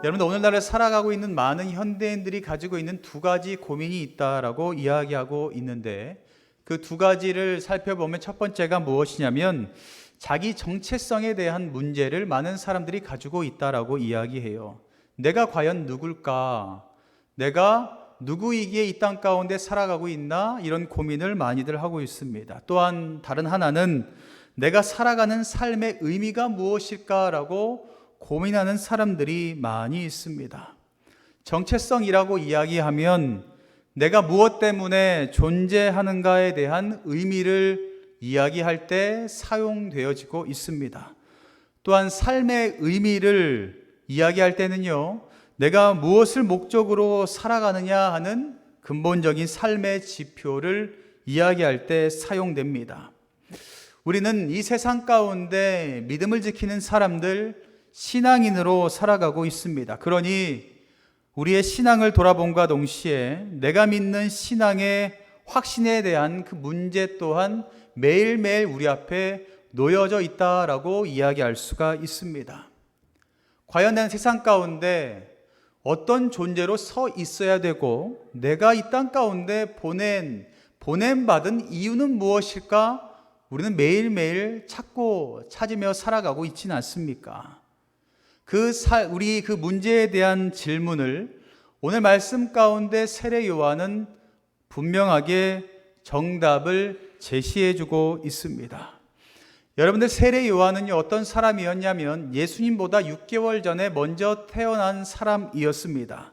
여러분들 오늘날에 살아가고 있는 많은 현대인들이 가지고 있는 두 가지 고민이 있다라고 이야기하고 있는데, 그 두 가지를 살펴보면 첫 번째가 무엇이냐면 자기 정체성에 대한 문제를 많은 사람들이 가지고 있다라고 이야기해요. 내가 과연 누굴까? 내가 누구이기에 이 땅 가운데 살아가고 있나? 이런 고민을 많이들 하고 있습니다. 또한 다른 하나는 내가 살아가는 삶의 의미가 무엇일까라고 고민하는 사람들이 많이 있습니다. 정체성이라고 이야기하면 내가 무엇 때문에 존재하는가에 대한 의미를 이야기할 때 사용되어지고 있습니다. 또한 삶의 의미를 이야기할 때는요, 내가 무엇을 목적으로 살아가느냐 하는 근본적인 삶의 지표를 이야기할 때 사용됩니다. 우리는 이 세상 가운데 믿음을 지키는 사람들, 신앙인으로 살아가고 있습니다. 그러니 우리의 신앙을 돌아봄과 동시에 내가 믿는 신앙의 확신에 대한 그 문제 또한 매일매일 우리 앞에 놓여져 있다라고 이야기할 수가 있습니다. 과연 나는 세상 가운데 어떤 존재로 서 있어야 되고 내가 이 땅 가운데 보냄받은 이유는 무엇일까? 우리는 매일매일 찾으며 살아가고 있지는 않습니까? 우리 그 문제에 대한 질문을 오늘 말씀 가운데 세례 요한은 분명하게 정답을 제시해주고 있습니다. 여러분들, 세례 요한은요, 어떤 사람이었냐면 예수님보다 6개월 전에 먼저 태어난 사람이었습니다.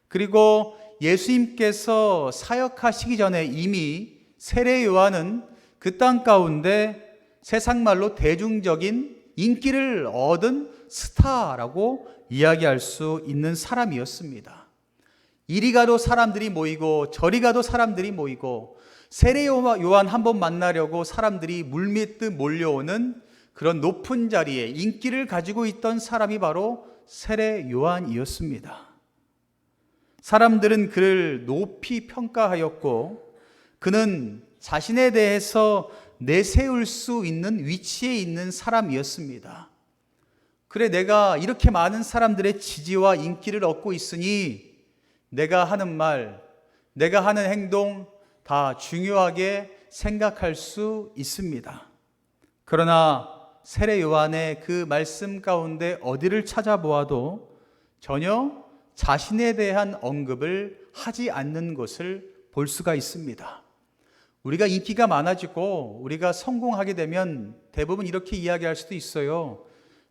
그리고 예수님께서 사역하시기 전에 이미 세례 요한은 그 땅 가운데 세상말로 대중적인 인기를 얻은 스타라고 이야기할 수 있는 사람이었습니다. 이리 가도 사람들이 모이고 저리 가도 사람들이 모이고 세례 요한 한번 만나려고 사람들이 물밀듯 몰려오는 그런 높은 자리에 인기를 가지고 있던 사람이 바로 세례 요한이었습니다. 사람들은 그를 높이 평가하였고 그는 자신에 대해서 내세울 수 있는 위치에 있는 사람이었습니다. 그래, 내가 이렇게 많은 사람들의 지지와 인기를 얻고 있으니 내가 하는 말, 내가 하는 행동 다 중요하게 생각할 수 있습니다. 그러나 세례 요한의 그 말씀 가운데 어디를 찾아보아도 전혀 자신에 대한 언급을 하지 않는 것을 볼 수가 있습니다. 우리가 인기가 많아지고 우리가 성공하게 되면 대부분 이렇게 이야기할 수도 있어요.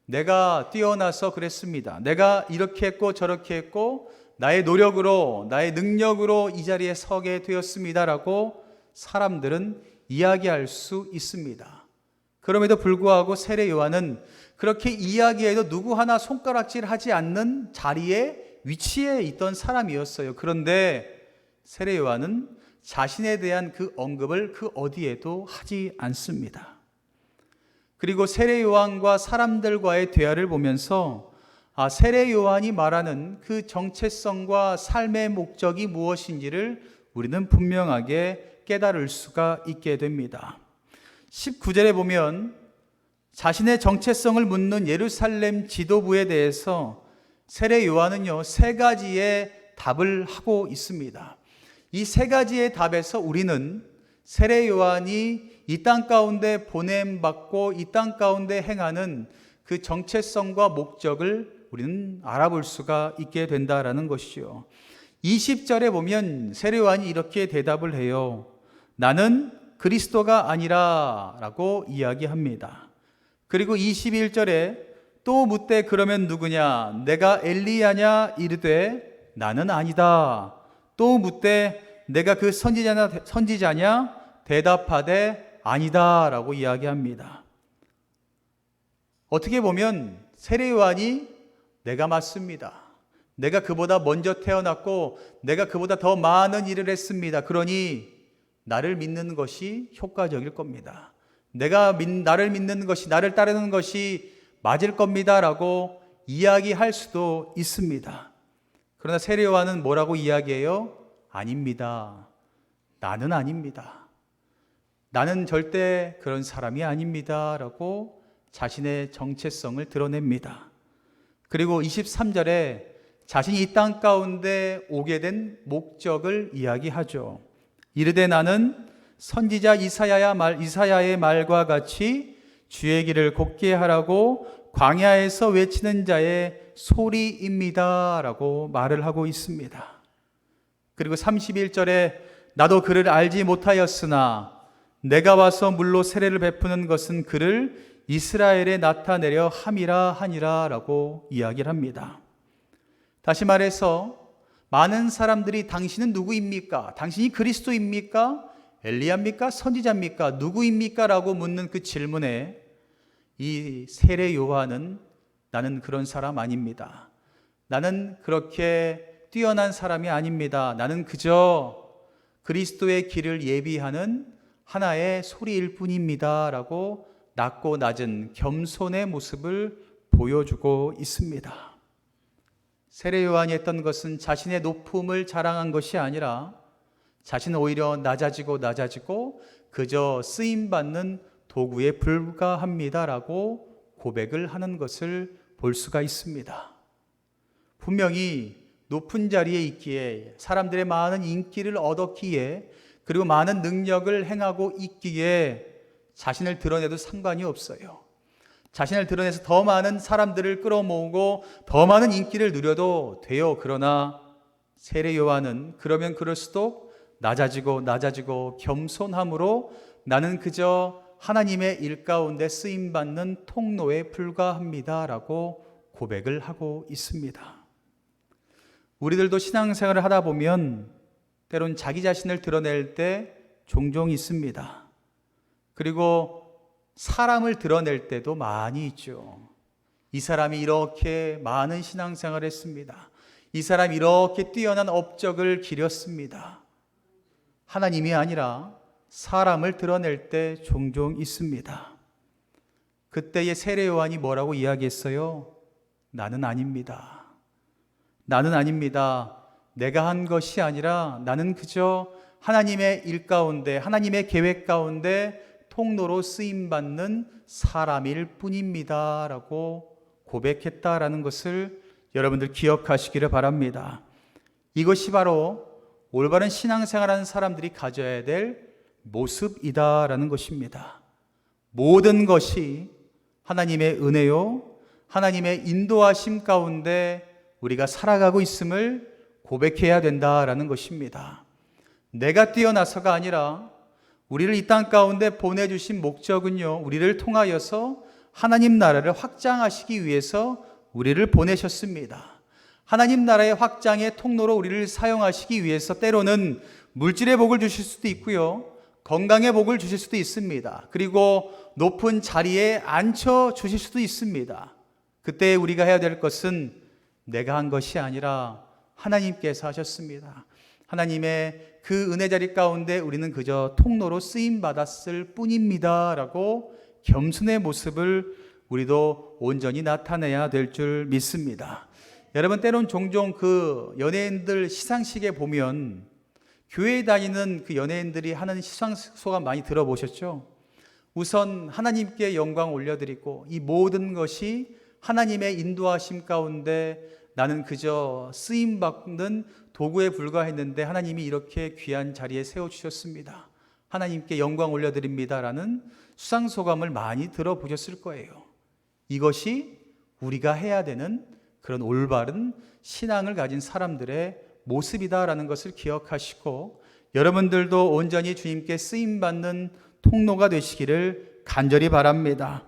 내가 뛰어나서 그랬습니다. 내가 이렇게 했고 저렇게 했고 나의 노력으로, 나의 능력으로 이 자리에 서게 되었습니다라고 사람들은 이야기할 수 있습니다. 그럼에도 불구하고 세례 요한은 그렇게 이야기해도 누구 하나 손가락질하지 않는 자리에 위치해 있던 사람이었어요. 그런데 세례 요한은 자신에 대한 그 언급을 그 어디에도 하지 않습니다. 그리고 세례 요한과 사람들과의 대화를 보면서 세례 요한이 말하는 그 정체성과 삶의 목적이 무엇인지를 우리는 분명하게 깨달을 수가 있게 됩니다. 19절에 보면 자신의 정체성을 묻는 예루살렘 지도부에 대해서 세례 요한은요, 세 가지의 답을 하고 있습니다. 이 세 가지의 답에서 우리는 세례 요한이 이 땅 가운데 보냄받고 이 땅 가운데 행하는 그 정체성과 목적을 우리는 알아볼 수가 있게 된다라는 것이죠. 20절에 보면 세례 요한이 이렇게 대답을 해요. 나는 그리스도가 아니라 라고 이야기합니다. 그리고 21절에 또 묻되 그러면 누구냐? 내가 엘리야냐? 이르되 나는 아니다. 또 묻되 내가 그 선지자냐? 대답하되 아니다 라고 이야기합니다. 어떻게 보면 세례 요한이 내가 맞습니다. 내가 그보다 먼저 태어났고 내가 그보다 더 많은 일을 했습니다. 그러니 나를 믿는 것이 효과적일 겁니다. 나를 믿는 것이, 나를 따르는 것이 맞을 겁니다 라고 이야기할 수도 있습니다. 그러나 세례 요한은 뭐라고 이야기해요? 아닙니다. 나는 아닙니다. 나는 절대 그런 사람이 아닙니다 라고 자신의 정체성을 드러냅니다. 그리고 23절에 자신이 이 땅 가운데 오게 된 목적을 이야기하죠. 이르되 나는 선지자 이사야의 말과 같이 주의 길을 곧게 하라고 광야에서 외치는 자의 소리입니다 라고 말을 하고 있습니다. 그리고 31절에 나도 그를 알지 못하였으나 내가 와서 물로 세례를 베푸는 것은 그를 이스라엘에 나타내려 함이라 하니라 라고 이야기를 합니다. 다시 말해서 많은 사람들이 당신은 누구입니까? 당신이 그리스도입니까? 엘리야입니까? 선지자입니까? 누구입니까? 라고 묻는 그 질문에 이 세례 요한은 나는 그런 사람 아닙니다. 나는 그렇게 뛰어난 사람이 아닙니다. 나는 그저 그리스도의 길을 예비하는 하나의 소리일 뿐입니다. 라고 낮고 낮은 겸손의 모습을 보여주고 있습니다. 세례 요한이 했던 것은 자신의 높음을 자랑한 것이 아니라 자신은 오히려 낮아지고 그저 쓰임받는 도구에 불과합니다라고 고백을 하는 것을 볼 수가 있습니다. 분명히 높은 자리에 있기에 사람들의 많은 인기를 얻었기에 그리고 많은 능력을 행하고 있기에 자신을 드러내도 상관이 없어요. 자신을 드러내서 더 많은 사람들을 끌어모으고 더 많은 인기를 누려도 돼요. 그러나 세례 요한은 그러면 그럴수록 낮아지고 겸손함으로 나는 그저 하나님의 일 가운데 쓰임받는 통로에 불과합니다라고 고백을 하고 있습니다. 우리들도 신앙생활을 하다 보면 때론 자기 자신을 드러낼 때 종종 있습니다. 그리고 사람을 드러낼 때도 많이 있죠. 이 사람이 이렇게 많은 신앙생활을 했습니다. 이 사람이 이렇게 뛰어난 업적을 기렸습니다. 하나님이 아니라 사람을 드러낼 때 종종 있습니다. 그때의 세례 요한이 뭐라고 이야기했어요? 나는 아닙니다. 나는 아닙니다. 내가 한 것이 아니라 나는 그저 하나님의 일 가운데, 하나님의 계획 가운데 통로로 쓰임받는 사람일 뿐입니다 라고 고백했다라는 것을 여러분들 기억하시기를 바랍니다. 이것이 바로 올바른 신앙생활하는 사람들이 가져야 될 모습이다라는 것입니다. 모든 것이 하나님의 은혜요, 하나님의 인도하심 가운데 우리가 살아가고 있음을 고백해야 된다라는 것입니다. 내가 뛰어나서가 아니라 우리를 이 땅 가운데 보내주신 목적은요, 우리를 통하여서 하나님 나라를 확장하시기 위해서 우리를 보내셨습니다. 하나님 나라의 확장의 통로로 우리를 사용하시기 위해서 때로는 물질의 복을 주실 수도 있고요, 건강의 복을 주실 수도 있습니다. 그리고 높은 자리에 앉혀 주실 수도 있습니다. 그때 우리가 해야 될 것은 내가 한 것이 아니라 하나님께서 하셨습니다. 하나님의 그 은혜 자리 가운데 우리는 그저 통로로 쓰임 받았을 뿐입니다 라고 겸손의 모습을 우리도 온전히 나타내야 될 줄 믿습니다. 여러분, 때론 종종 그 연예인들 시상식에 보면 교회에 다니는 그 연예인들이 하는 시상소감 많이 들어보셨죠? 우선 하나님께 영광 올려드리고 이 모든 것이 하나님의 인도하심 가운데 나는 그저 쓰임받는 도구에 불과했는데 하나님이 이렇게 귀한 자리에 세워주셨습니다. 하나님께 영광 올려드립니다라는 수상소감을 많이 들어보셨을 거예요. 이것이 우리가 해야 되는 그런 올바른 신앙을 가진 사람들의 모습이다라는 것을 기억하시고 여러분들도 온전히 주님께 쓰임받는 통로가 되시기를 간절히 바랍니다.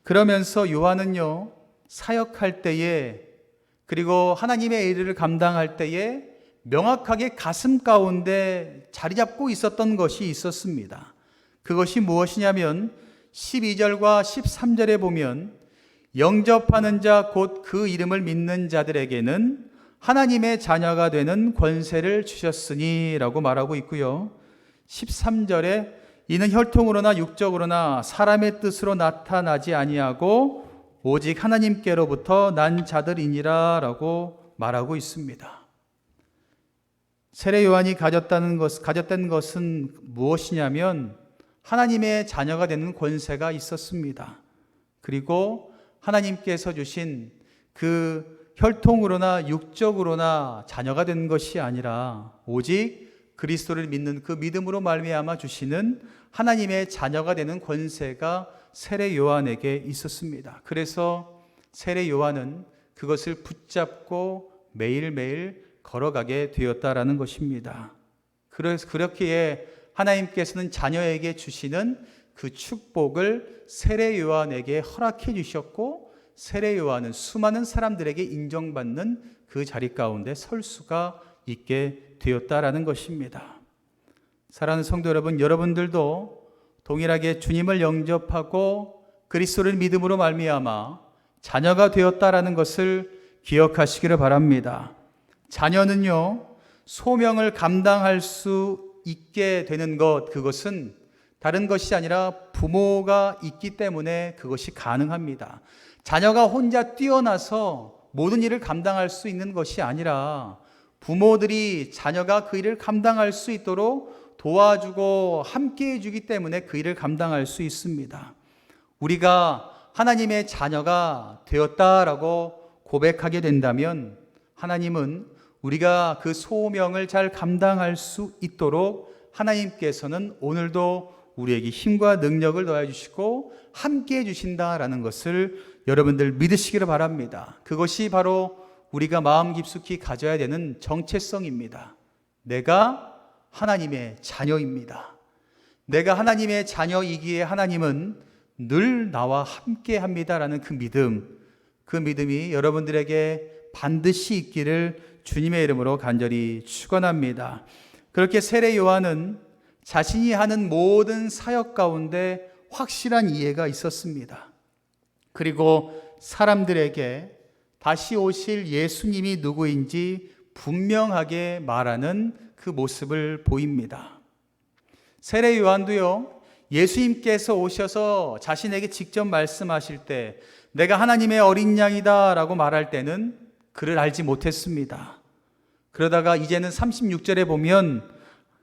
그러면서 요한은요, 사역할 때에 그리고 하나님의 일을 감당할 때에 명확하게 가슴 가운데 자리 잡고 있었던 것이 있었습니다. 그것이 무엇이냐면 12절과 13절에 보면 영접하는 자 곧 그 이름을 믿는 자들에게는 하나님의 자녀가 되는 권세를 주셨으니 라고 말하고 있고요. 13절에 이는 혈통으로나 육적으로나 사람의 뜻으로 나타나지 아니하고 오직 하나님께로부터 난 자들이니라 라고 말하고 있습니다. 세례 요한이 가졌던 것은 무엇이냐면 하나님의 자녀가 되는 권세가 있었습니다. 그리고 하나님께서 주신 그 혈통으로나 육적으로나 자녀가 된 것이 아니라 오직 그리스도를 믿는 그 믿음으로 말미암아 주시는 하나님의 자녀가 되는 권세가 세례 요한에게 있었습니다. 그래서 세례 요한은 그것을 붙잡고 매일매일 걸어가게 되었다라는 것입니다. 그래서 그렇기에 하나님께서는 자녀에게 주시는 그 축복을 세례 요한에게 허락해 주셨고, 세례 요한은 수많은 사람들에게 인정받는 그 자리 가운데 설 수가 있게 되었다라는 것입니다. 사랑하는 성도 여러분, 여러분들도 동일하게 주님을 영접하고 그리스도를 믿음으로 말미암아 자녀가 되었다라는 것을 기억하시기를 바랍니다. 자녀는요, 소명을 감당할 수 있게 되는 것, 그것은 다른 것이 아니라 부모가 있기 때문에 그것이 가능합니다. 자녀가 혼자 뛰어나서 모든 일을 감당할 수 있는 것이 아니라 부모들이 자녀가 그 일을 감당할 수 있도록 도와주고 함께 해주기 때문에 그 일을 감당할 수 있습니다. 우리가 하나님의 자녀가 되었다라고 고백하게 된다면 하나님은 우리가 그 소명을 잘 감당할 수 있도록 하나님께서는 오늘도 우리에게 힘과 능력을 더해주시고 함께 해주신다라는 것을 여러분들 믿으시기를 바랍니다. 그것이 바로 우리가 마음 깊숙이 가져야 되는 정체성입니다. 내가 하나님의 자녀입니다. 내가 하나님의 자녀이기에 하나님은 늘 나와 함께 합니다라는 그 믿음이 여러분들에게 반드시 있기를 주님의 이름으로 간절히 축원합니다. 그렇게 세례 요한은 자신이 하는 모든 사역 가운데 확실한 이해가 있었습니다. 그리고 사람들에게 다시 오실 예수님이 누구인지 분명하게 말하는 그 모습을 보입니다. 세례 요한도요, 예수님께서 오셔서 자신에게 직접 말씀하실 때 내가 하나님의 어린 양이다 라고 말할 때는 그를 알지 못했습니다. 그러다가 이제는 36절에 보면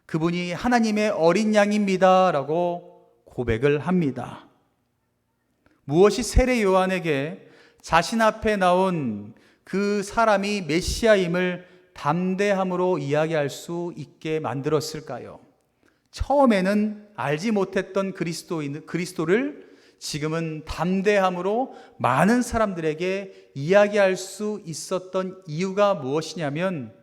그분이 하나님의 어린 양입니다 라고 고백을 합니다. 무엇이 세례 요한에게 자신 앞에 나온 그 사람이 메시아임을 담대함으로 이야기할 수 있게 만들었을까요? 처음에는 알지 못했던 그리스도를 지금은 담대함으로 많은 사람들에게 이야기할 수 있었던 이유가 무엇이냐면,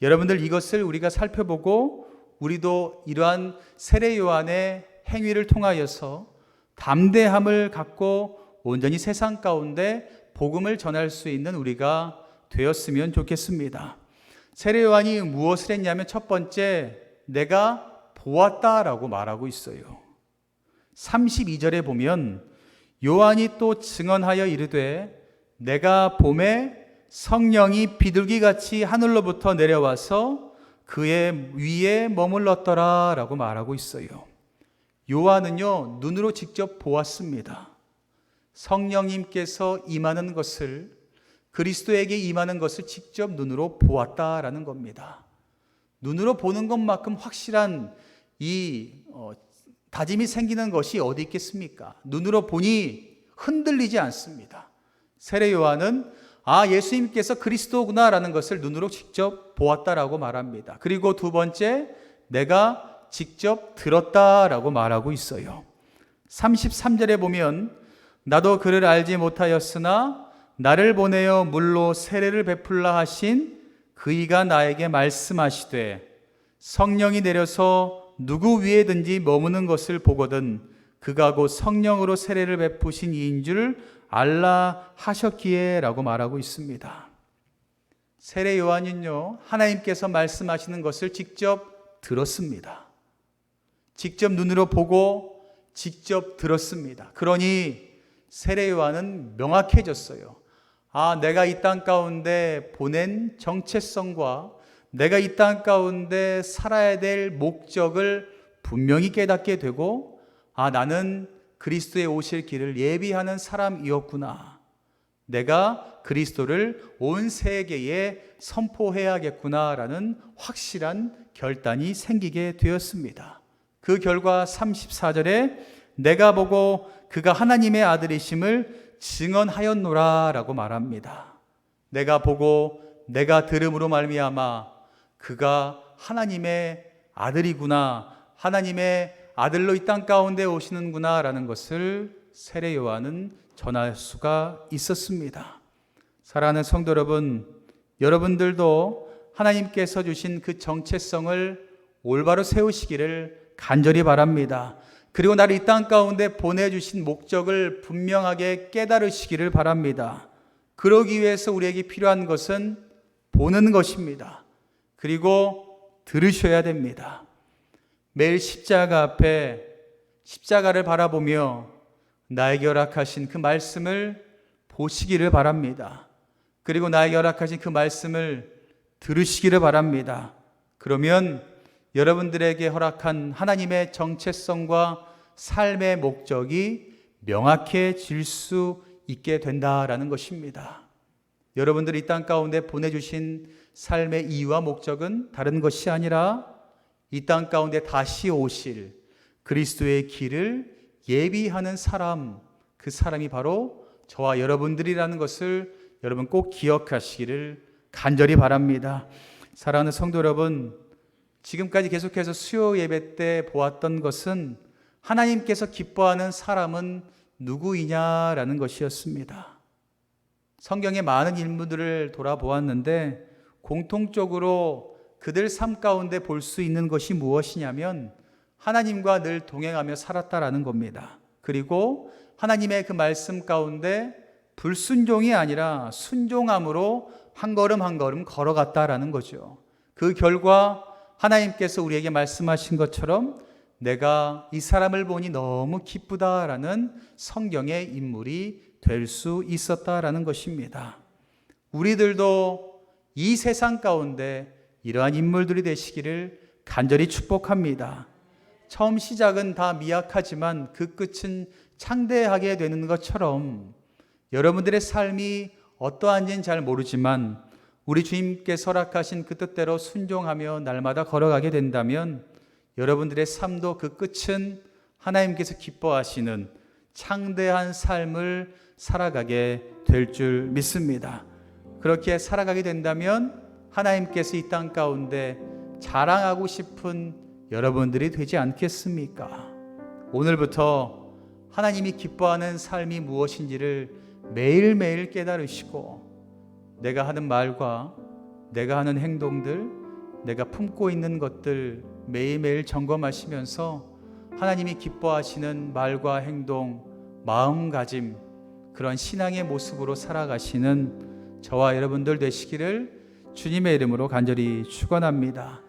여러분들 이것을 우리가 살펴보고 우리도 이러한 세례 요한의 행위를 통하여서 담대함을 갖고 온전히 세상 가운데 복음을 전할 수 있는 우리가 되었으면 좋겠습니다. 세례 요한이 무엇을 했냐면 첫 번째, 내가 보았다라고 말하고 있어요. 32절에 보면 요한이 또 증언하여 이르되 내가 봄에 성령이 비둘기같이 하늘로부터 내려와서 그의 위에 머물렀더라 라고 말하고 있어요. 요한은요, 눈으로 직접 보았습니다. 성령님께서 임하는 것을, 그리스도에게 임하는 것을 직접 눈으로 보았다라는 겁니다. 눈으로 보는 것만큼 확실한 다짐이 생기는 것이 어디 있겠습니까? 눈으로 보니 흔들리지 않습니다. 세례 요한은 예수님께서 그리스도구나라는 것을 눈으로 직접 보았다라고 말합니다. 그리고 두 번째, 내가 직접 들었다라고 말하고 있어요. 33절에 보면 나도 그를 알지 못하였으나 나를 보내어 물로 세례를 베풀라 하신 그이가 나에게 말씀하시되 성령이 내려서 누구 위에든지 머무는 것을 보거든 그가 곧 성령으로 세례를 베푸신 이인 줄 알라 하셨기에 라고 말하고 있습니다. 세례 요한은요, 하나님께서 말씀하시는 것을 직접 들었습니다. 직접 눈으로 보고 직접 들었습니다. 그러니 세례 요한은 명확해졌어요. 내가 이 땅 가운데 보낸 정체성과 내가 이 땅 가운데 살아야 될 목적을 분명히 깨닫게 되고, 나는 그리스도의 오실 길을 예비하는 사람이었구나. 내가 그리스도를 온 세계에 선포해야겠구나라는 확실한 결단이 생기게 되었습니다. 그 결과 34절에 내가 보고 그가 하나님의 아들이심을 증언하였노라 라고 말합니다. 내가 보고 내가 들음으로 말미암아 그가 하나님의 아들이구나, 하나님의 아들로 이 땅 가운데 오시는구나 라는 것을 세례 요한은 전할 수가 있었습니다. 사랑하는 성도 여러분, 여러분들도 하나님께서 주신 그 정체성을 올바로 세우시기를 간절히 바랍니다. 그리고 나를 이 땅 가운데 보내주신 목적을 분명하게 깨달으시기를 바랍니다. 그러기 위해서 우리에게 필요한 것은 보는 것입니다. 그리고 들으셔야 됩니다. 매일 십자가 앞에 십자가를 바라보며 나에게 허락하신 그 말씀을 보시기를 바랍니다. 그리고 나에게 허락하신 그 말씀을 들으시기를 바랍니다. 그러면 여러분들에게 허락한 하나님의 정체성과 삶의 목적이 명확해질 수 있게 된다라는 것입니다. 여러분들이 이 땅 가운데 보내주신 삶의 이유와 목적은 다른 것이 아니라 이 땅 가운데 다시 오실 그리스도의 길을 예비하는 사람, 그 사람이 바로 저와 여러분들이라는 것을 여러분 꼭 기억하시기를 간절히 바랍니다. 사랑하는 성도 여러분, 지금까지 계속해서 수요 예배 때 보았던 것은 하나님께서 기뻐하는 사람은 누구이냐라는 것이었습니다. 성경의 많은 인물들을 돌아보았는데 공통적으로 그들 삶 가운데 볼 수 있는 것이 무엇이냐면 하나님과 늘 동행하며 살았다라는 겁니다. 그리고 하나님의 그 말씀 가운데 불순종이 아니라 순종함으로 한 걸음 한 걸음 걸어갔다라는 거죠. 그 결과 하나님께서 우리에게 말씀하신 것처럼 내가 이 사람을 보니 너무 기쁘다라는 성경의 인물이 될 수 있었다라는 것입니다. 우리들도 이 세상 가운데 이러한 인물들이 되시기를 간절히 축복합니다. 처음 시작은 다 미약하지만 그 끝은 창대하게 되는 것처럼 여러분들의 삶이 어떠한지는 잘 모르지만 우리 주님께서 허락하신 그 뜻대로 순종하며 날마다 걸어가게 된다면 여러분들의 삶도 그 끝은 하나님께서 기뻐하시는 창대한 삶을 살아가게 될 줄 믿습니다. 그렇게 살아가게 된다면 하나님께서 이 땅 가운데 자랑하고 싶은 여러분들이 되지 않겠습니까? 오늘부터 하나님이 기뻐하는 삶이 무엇인지를 매일매일 깨달으시고 내가 하는 말과 내가 하는 행동들, 내가 품고 있는 것들 매일매일 점검하시면서 하나님이 기뻐하시는 말과 행동, 마음가짐, 그런 신앙의 모습으로 살아가시는 저와 여러분들 되시기를 주님의 이름으로 간절히 축원합니다.